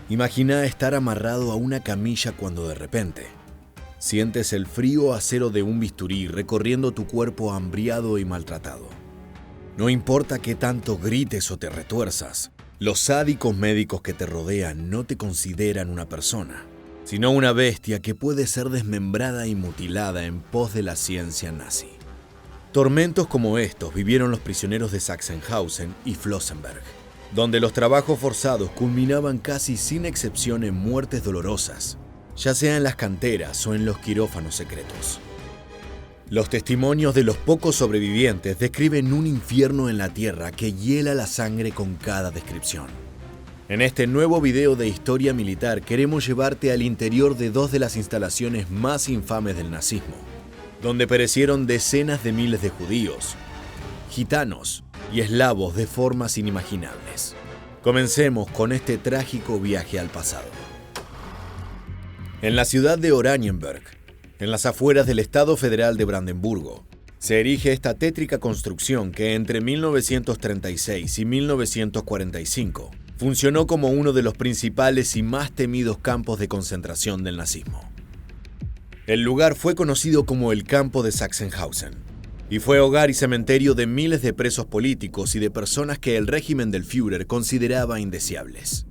Imagina estar amarrado a una camilla cuando de repente sientes el frío acero de un bisturí recorriendo tu cuerpo hambriado y maltratado. No importa qué tanto grites o te retuerzas, los sádicos médicos que te rodean no te consideran una persona, sino una bestia que puede ser desmembrada y mutilada en pos de la ciencia nazi. Tormentos como estos vivieron los prisioneros de Sachsenhausen y Flossenberg, donde los trabajos forzados culminaban casi sin excepción en muertes dolorosas, ya sea en las canteras o en los quirófanos secretos. Los testimonios de los pocos sobrevivientes describen un infierno en la tierra que hiela la sangre con cada descripción. En este nuevo video de historia militar queremos llevarte al interior de dos de las instalaciones más infames del nazismo, donde perecieron decenas de miles de judíos, gitanos y eslavos de formas inimaginables. Comencemos con este trágico viaje al pasado. En la ciudad de Oranienburg, en las afueras del Estado Federal de Brandenburgo, se erige esta tétrica construcción que entre 1936 y 1945 funcionó como uno de los principales y más temidos campos de concentración del nazismo. El lugar fue conocido como el campo de Sachsenhausen y fue hogar y cementerio de miles de presos políticos y de personas que el régimen del Führer consideraba indeseables.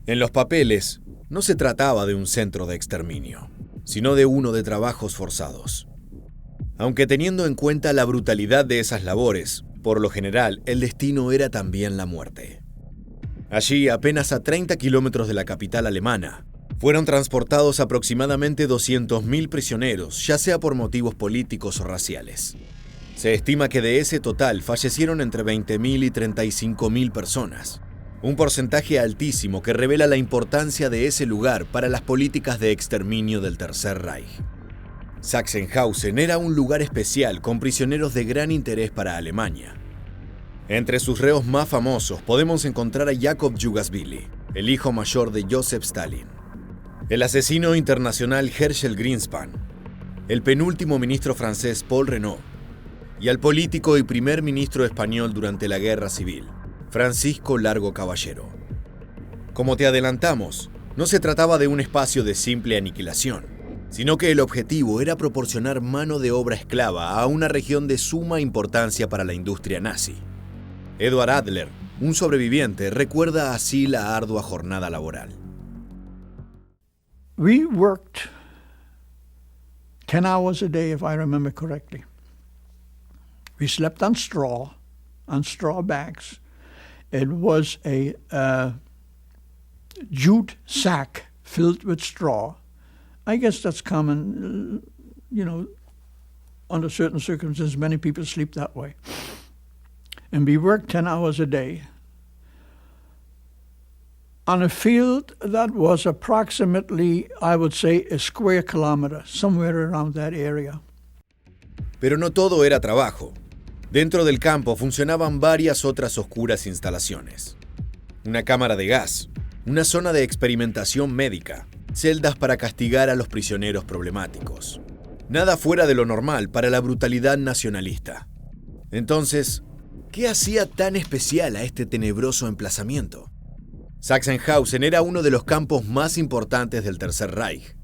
En los papeles, no se trataba de un centro de exterminio, sino de uno de trabajos forzados. Aunque teniendo en cuenta la brutalidad de esas labores, por lo general el destino era también la muerte. Allí, apenas a 30 kilómetros de la capital alemana, fueron transportados aproximadamente 200.000 prisioneros, ya sea por motivos políticos o raciales. Se estima que de ese total fallecieron entre 20.000 y 35.000 personas, un porcentaje altísimo que revela la importancia de ese lugar para las políticas de exterminio del Tercer Reich. Sachsenhausen era un lugar especial con prisioneros de gran interés para Alemania. Entre sus reos más famosos podemos encontrar a Jakob Jugasvili, el hijo mayor de Joseph Stalin, el asesino internacional Herschel Greenspan, el penúltimo ministro francés Paul Reynaud y al político y primer ministro español durante la Guerra Civil, Francisco Largo Caballero. Como te adelantamos, no se trataba de un espacio de simple aniquilación, sino que el objetivo era proporcionar mano de obra esclava a una región de suma importancia para la industria nazi. Eduard Adler, un sobreviviente, recuerda así la ardua jornada laboral. We worked 10 hours a day, if I remember correctly. We slept on straw bags. It was a jute sack filled with straw. I guess that's common, under certain circumstances, many people sleep that way. And we worked 10 hours a day on a field that was approximately, I would say, a square kilometer, somewhere around that area. Pero no todo era trabajo. Dentro del campo funcionaban varias otras oscuras instalaciones. Una cámara de gas, una zona de experimentación médica, celdas para castigar a los prisioneros problemáticos. Nada fuera de lo normal para la brutalidad nacionalista. Entonces, ¿qué hacía tan especial a este tenebroso emplazamiento? Sachsenhausen era uno de los campos más importantes del Tercer Reich,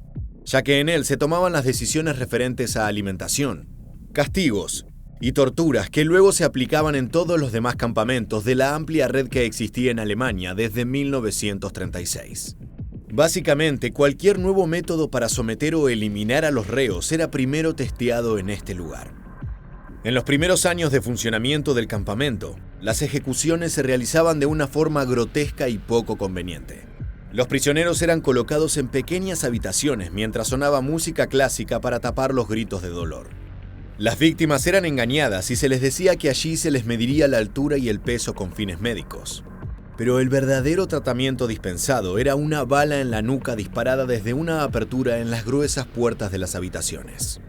ya que en él se tomaban las decisiones referentes a alimentación, castigos y torturas que luego se aplicaban en todos los demás campamentos de la amplia red que existía en Alemania desde 1936. Básicamente, cualquier nuevo método para someter o eliminar a los reos era primero testeado en este lugar. En los primeros años de funcionamiento del campamento, las ejecuciones se realizaban de una forma grotesca y poco conveniente. Los prisioneros eran colocados en pequeñas habitaciones mientras sonaba música clásica para tapar los gritos de dolor. Las víctimas eran engañadas y se les decía que allí se les mediría la altura y el peso con fines médicos. Pero el verdadero tratamiento dispensado era una bala en la nuca disparada desde una apertura en las gruesas puertas de las habitaciones.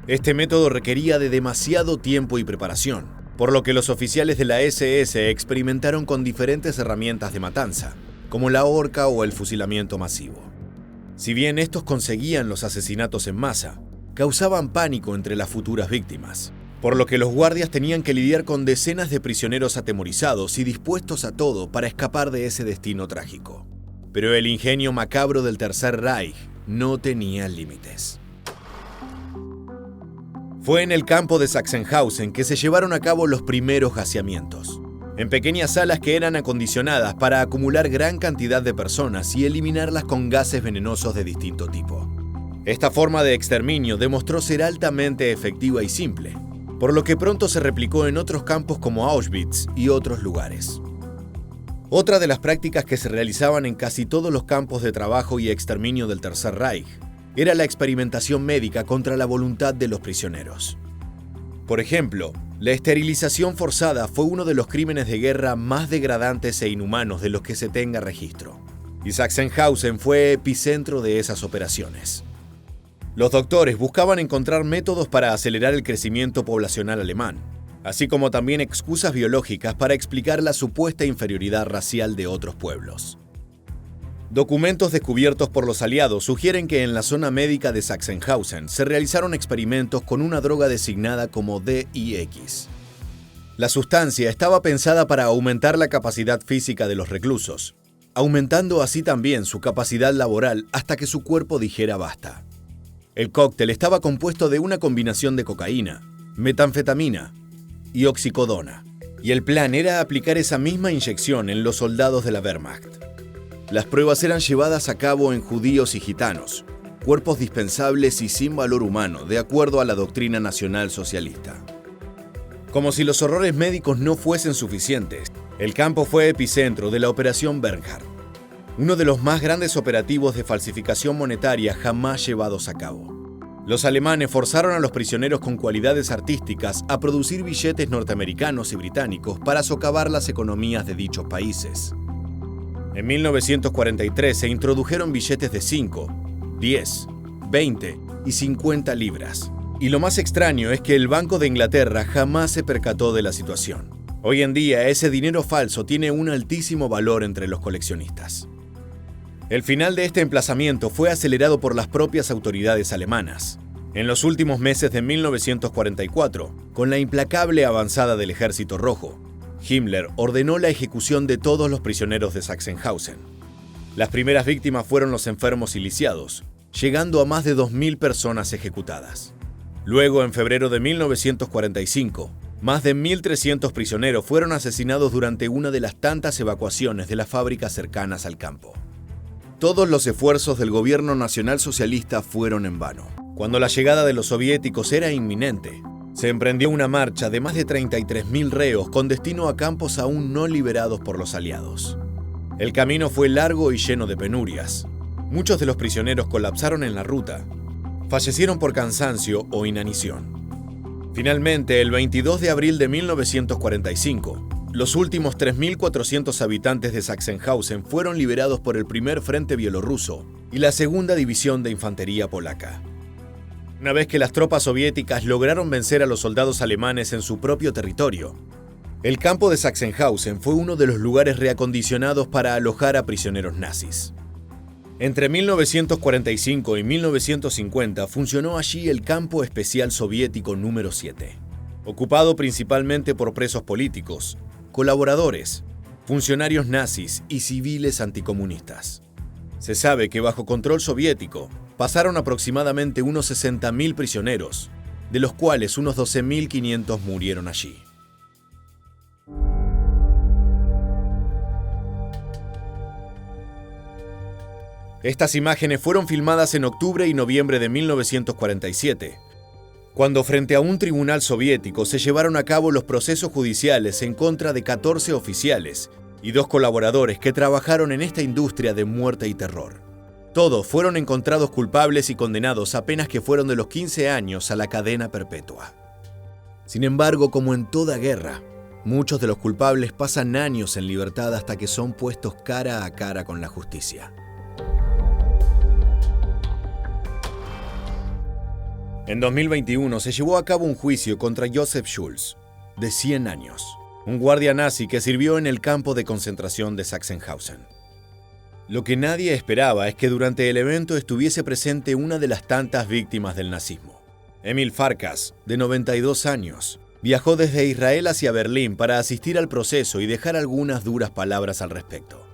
Este método requería de demasiado tiempo y preparación, por lo que los oficiales de la SS experimentaron con diferentes herramientas de matanza, como la horca o el fusilamiento masivo. Si bien estos conseguían los asesinatos en masa, causaban pánico entre las futuras víctimas, por lo que los guardias tenían que lidiar con decenas de prisioneros atemorizados y dispuestos a todo para escapar de ese destino trágico. Pero el ingenio macabro del Tercer Reich no tenía límites. Fue en el campo de Sachsenhausen que se llevaron a cabo los primeros gaseamientos, en pequeñas salas que eran acondicionadas para acumular gran cantidad de personas y eliminarlas con gases venenosos de distinto tipo. Esta forma de exterminio demostró ser altamente efectiva y simple, por lo que pronto se replicó en otros campos como Auschwitz y otros lugares. Otra de las prácticas que se realizaban en casi todos los campos de trabajo y exterminio del Tercer Reich era la experimentación médica contra la voluntad de los prisioneros. Por ejemplo, la esterilización forzada fue uno de los crímenes de guerra más degradantes e inhumanos de los que se tenga registro, y Sachsenhausen fue epicentro de esas operaciones. Los doctores buscaban encontrar métodos para acelerar el crecimiento poblacional alemán, así como también excusas biológicas para explicar la supuesta inferioridad racial de otros pueblos. Documentos descubiertos por los aliados sugieren que en la zona médica de Sachsenhausen se realizaron experimentos con una droga designada como DIX. La sustancia estaba pensada para aumentar la capacidad física de los reclusos, aumentando así también su capacidad laboral hasta que su cuerpo dijera basta. El cóctel estaba compuesto de una combinación de cocaína, metanfetamina y oxicodona, y el plan era aplicar esa misma inyección en los soldados de la Wehrmacht. Las pruebas eran llevadas a cabo en judíos y gitanos, cuerpos dispensables y sin valor humano, de acuerdo a la doctrina nacional socialista. Como si los horrores médicos no fuesen suficientes, el campo fue epicentro de la Operación Bernhard, uno de los más grandes operativos de falsificación monetaria jamás llevados a cabo. Los alemanes forzaron a los prisioneros con cualidades artísticas a producir billetes norteamericanos y británicos para socavar las economías de dichos países. En 1943 se introdujeron billetes de 5, 10, 20 y 50 libras. Y lo más extraño es que el Banco de Inglaterra jamás se percató de la situación. Hoy en día ese dinero falso tiene un altísimo valor entre los coleccionistas. El final de este emplazamiento fue acelerado por las propias autoridades alemanas. En los últimos meses de 1944, con la implacable avanzada del Ejército Rojo, Himmler ordenó la ejecución de todos los prisioneros de Sachsenhausen. Las primeras víctimas fueron los enfermos y lisiados, llegando a más de 2.000 personas ejecutadas. Luego, en febrero de 1945, más de 1.300 prisioneros fueron asesinados durante una de las tantas evacuaciones de las fábricas cercanas al campo. Todos los esfuerzos del gobierno nacionalsocialista fueron en vano. Cuando la llegada de los soviéticos era inminente, se emprendió una marcha de más de 33.000 reos con destino a campos aún no liberados por los aliados. El camino fue largo y lleno de penurias. Muchos de los prisioneros colapsaron en la ruta, fallecieron por cansancio o inanición. Finalmente, el 22 de abril de 1945, los últimos 3.400 habitantes de Sachsenhausen fueron liberados por el primer Frente Bielorruso y la segunda División de Infantería Polaca. Una vez que las tropas soviéticas lograron vencer a los soldados alemanes en su propio territorio, el campo de Sachsenhausen fue uno de los lugares reacondicionados para alojar a prisioneros nazis. Entre 1945 y 1950 funcionó allí el Campo Especial Soviético número 7, ocupado principalmente por presos políticos, colaboradores, funcionarios nazis y civiles anticomunistas. Se sabe que bajo control soviético pasaron aproximadamente unos 60.000 prisioneros, de los cuales unos 12.500 murieron allí. Estas imágenes fueron filmadas en octubre y noviembre de 1947, cuando frente a un tribunal soviético se llevaron a cabo los procesos judiciales en contra de 14 oficiales y 2 colaboradores que trabajaron en esta industria de muerte y terror. Todos fueron encontrados culpables y condenados apenas que fueron de los 15 años a la cadena perpetua. Sin embargo, como en toda guerra, muchos de los culpables pasan años en libertad hasta que son puestos cara a cara con la justicia. En 2021 se llevó a cabo un juicio contra Joseph Schulz, de 100 años, un guardia nazi que sirvió en el campo de concentración de Sachsenhausen. Lo que nadie esperaba es que durante el evento estuviese presente una de las tantas víctimas del nazismo. Emil Farkas, de 92 años, viajó desde Israel hacia Berlín para asistir al proceso y dejar algunas duras palabras al respecto.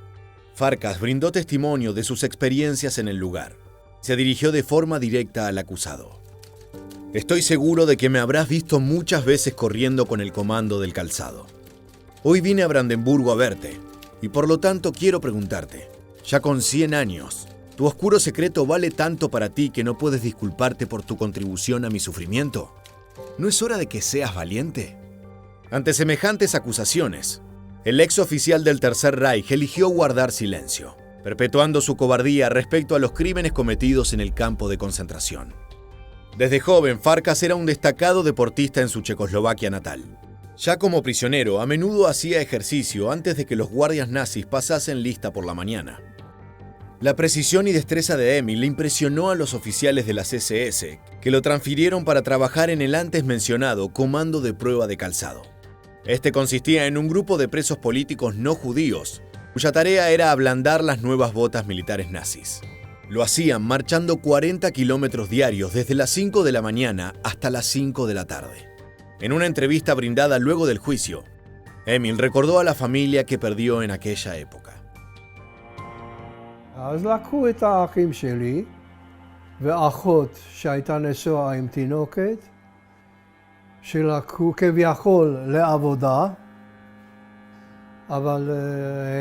Farkas brindó testimonio de sus experiencias en el lugar. Se dirigió de forma directa al acusado. Estoy seguro de que me habrás visto muchas veces corriendo con el comando del calzado. Hoy vine a Brandenburgo a verte, y por lo tanto quiero preguntarte, ya con 100 años, ¿tu oscuro secreto vale tanto para ti que no puedes disculparte por tu contribución a mi sufrimiento? ¿No es hora de que seas valiente? Ante semejantes acusaciones, el ex oficial del Tercer Reich eligió guardar silencio, perpetuando su cobardía respecto a los crímenes cometidos en el campo de concentración. Desde joven, Farkas era un destacado deportista en su Checoslovaquia natal. Ya como prisionero, a menudo hacía ejercicio antes de que los guardias nazis pasasen lista por la mañana. La precisión y destreza de Emil le impresionó a los oficiales de las SS, que lo transfirieron para trabajar en el antes mencionado Comando de Prueba de Calzado. Este consistía en un grupo de presos políticos no judíos, cuya tarea era ablandar las nuevas botas militares nazis. Lo hacían marchando 40 kilómetros diarios desde las 5 de la mañana hasta las 5 de la tarde. En una entrevista brindada luego del juicio, Emil recordó a la familia que perdió en aquella época. אז לקחו את האחים שלי ואחות שהייתה נשואה עם תינוקת, שלקחו כביכול לעבודה, אבל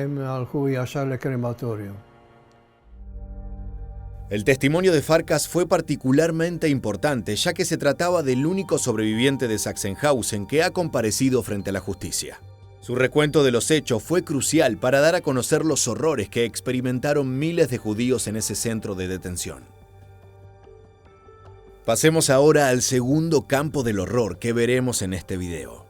הם הלכו ישר לקרמטוריום. El testimonio de Farkas fue particularmente importante, ya que se trataba del único sobreviviente de Sachsenhausen que ha comparecido frente a la justicia. Su recuento de los hechos fue crucial para dar a conocer los horrores que experimentaron miles de judíos en ese centro de detención. Pasemos ahora al segundo campo del horror que veremos en este video.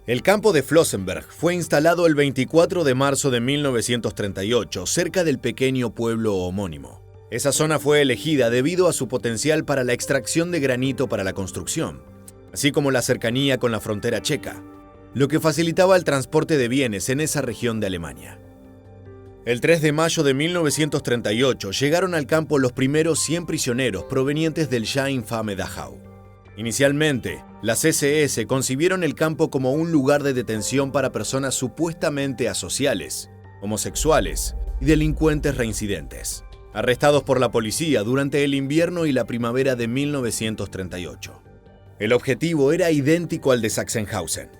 El campo de Flossenbürg fue instalado el 24 de marzo de 1938, cerca del pequeño pueblo homónimo. Esa zona fue elegida debido a su potencial para la extracción de granito para la construcción, así como la cercanía con la frontera checa, lo que facilitaba el transporte de bienes en esa región de Alemania. El 3 de mayo de 1938 llegaron al campo los primeros 100 prisioneros provenientes del ya infame Dachau. Inicialmente, las SS concibieron el campo como un lugar de detención para personas supuestamente asociales, homosexuales y delincuentes reincidentes, arrestados por la policía durante el invierno y la primavera de 1938. El objetivo era idéntico al de Sachsenhausen: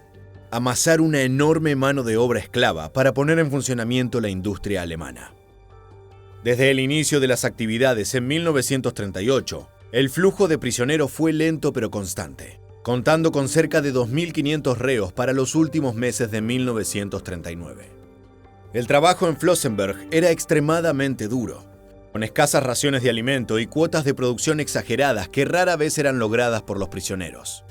amasar una enorme mano de obra esclava para poner en funcionamiento la industria alemana. Desde el inicio de las actividades en 1938, el flujo de prisioneros fue lento pero constante, contando con cerca de 2.500 reos para los últimos meses de 1939. El trabajo en Flossenbürg era extremadamente duro, con escasas raciones de alimento y cuotas de producción exageradas que rara vez eran logradas por los prisioneros.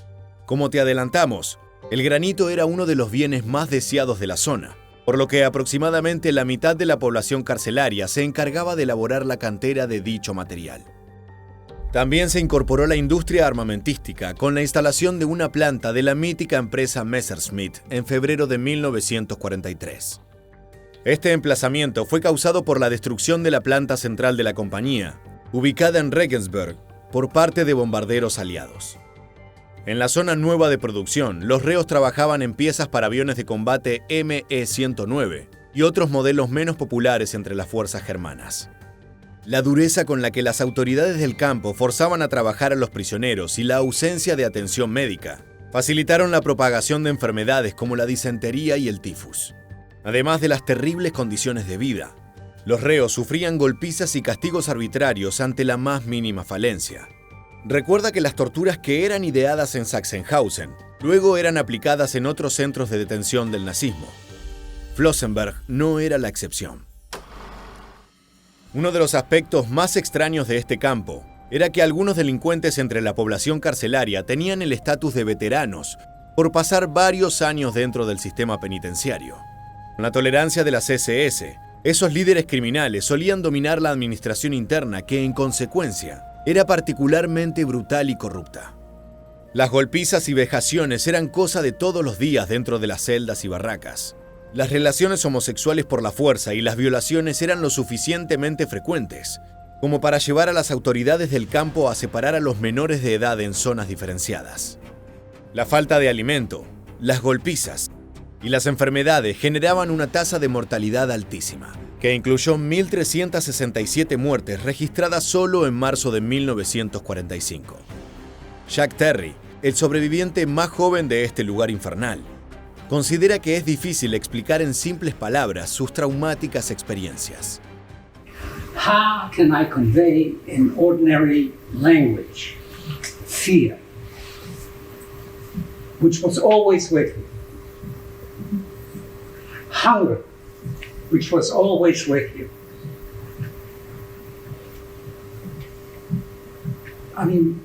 Como te adelantamos, el granito era uno de los bienes más deseados de la zona, por lo que aproximadamente la mitad de la población carcelaria se encargaba de elaborar la cantera de dicho material. También se incorporó la industria armamentística con la instalación de una planta de la mítica empresa Messerschmitt en febrero de 1943. Este emplazamiento fue causado por la destrucción de la planta central de la compañía, ubicada en Regensburg, por parte de bombarderos aliados. En la zona nueva de producción, los reos trabajaban en piezas para aviones de combate ME-109 y otros modelos menos populares entre las fuerzas germanas. La dureza con la que las autoridades del campo forzaban a trabajar a los prisioneros y la ausencia de atención médica facilitaron la propagación de enfermedades como la disentería y el tifus. Además de las terribles condiciones de vida, los reos sufrían golpizas y castigos arbitrarios ante la más mínima falencia. Recuerda que las torturas que eran ideadas en Sachsenhausen luego eran aplicadas en otros centros de detención del nazismo. Flossenbürg no era la excepción. Uno de los aspectos más extraños de este campo era que algunos delincuentes entre la población carcelaria tenían el estatus de veteranos por pasar varios años dentro del sistema penitenciario. Con la tolerancia de las SS, esos líderes criminales solían dominar la administración interna que, en consecuencia, era particularmente brutal y corrupta. Las golpizas y vejaciones eran cosa de todos los días dentro de las celdas y barracas. Las relaciones homosexuales por la fuerza y las violaciones eran lo suficientemente frecuentes como para llevar a las autoridades del campo a separar a los menores de edad en zonas diferenciadas. La falta de alimento, las golpizas y las enfermedades generaban una tasa de mortalidad altísima, que incluyó 1.367 muertes registradas solo en marzo de 1945. Jack Terry, el sobreviviente más joven de este lugar infernal, considera que es difícil explicar en simples palabras sus traumáticas experiencias. How can I convey in ordinary language fear, which was always with me? Hunger, which was always with you. I mean,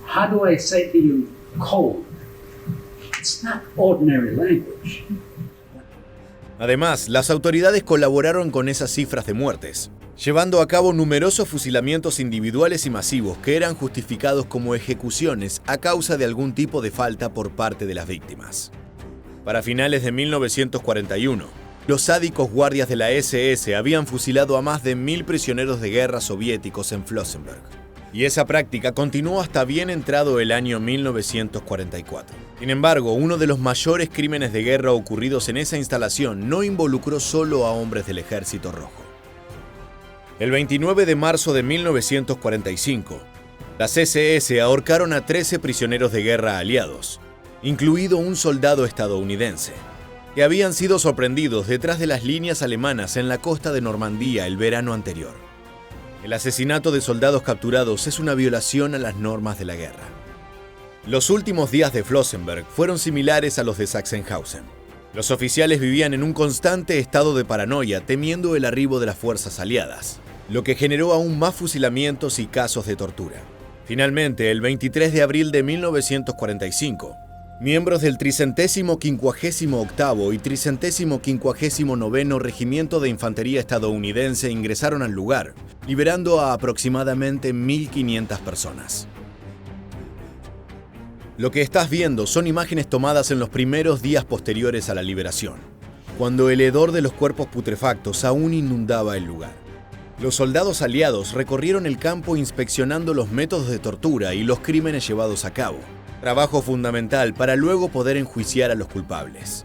how do I say to you, cold? It's not ordinary language. Además, las autoridades colaboraron con esas cifras de muertes, llevando a cabo numerosos fusilamientos individuales y masivos que eran justificados como ejecuciones a causa de algún tipo de falta por parte de las víctimas. Para finales de 1941, los sádicos guardias de la SS habían fusilado a más de 1.000 prisioneros de guerra soviéticos en Flossenbürg. Y esa práctica continuó hasta bien entrado el año 1944. Sin embargo, uno de los mayores crímenes de guerra ocurridos en esa instalación no involucró solo a hombres del Ejército Rojo. El 29 de marzo de 1945, las SS ahorcaron a 13 prisioneros de guerra aliados, incluido un soldado estadounidense, que habían sido sorprendidos detrás de las líneas alemanas en la costa de Normandía el verano anterior. El asesinato de soldados capturados es una violación a las normas de la guerra. Los últimos días de Flossenbürg fueron similares a los de Sachsenhausen. Los oficiales vivían en un constante estado de paranoia, temiendo el arribo de las fuerzas aliadas, lo que generó aún más fusilamientos y casos de tortura. Finalmente, el 23 de abril de 1945, miembros del 358º y 359º Regimiento de Infantería estadounidense ingresaron al lugar, liberando a aproximadamente 1.500 personas. Lo que estás viendo son imágenes tomadas en los primeros días posteriores a la liberación, cuando el hedor de los cuerpos putrefactos aún inundaba el lugar. Los soldados aliados recorrieron el campo inspeccionando los métodos de tortura y los crímenes llevados a cabo, trabajo fundamental para luego poder enjuiciar a los culpables.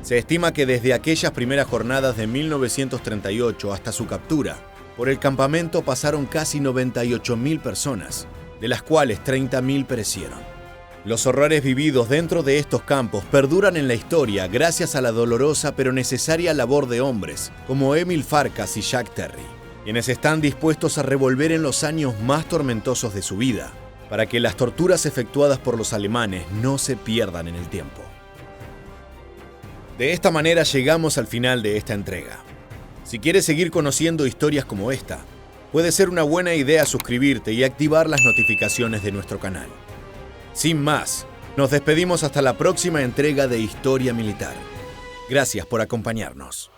Se estima que desde aquellas primeras jornadas de 1938 hasta su captura, por el campamento pasaron casi 98.000 personas, de las cuales 30.000 perecieron. Los horrores vividos dentro de estos campos perduran en la historia gracias a la dolorosa pero necesaria labor de hombres como Emil Farkas y Jack Terry, quienes están dispuestos a revolver en los años más tormentosos de su vida, para que las torturas efectuadas por los alemanes no se pierdan en el tiempo. De esta manera llegamos al final de esta entrega. Si quieres seguir conociendo historias como esta, puede ser una buena idea suscribirte y activar las notificaciones de nuestro canal. Sin más, nos despedimos hasta la próxima entrega de Historia Militar. Gracias por acompañarnos.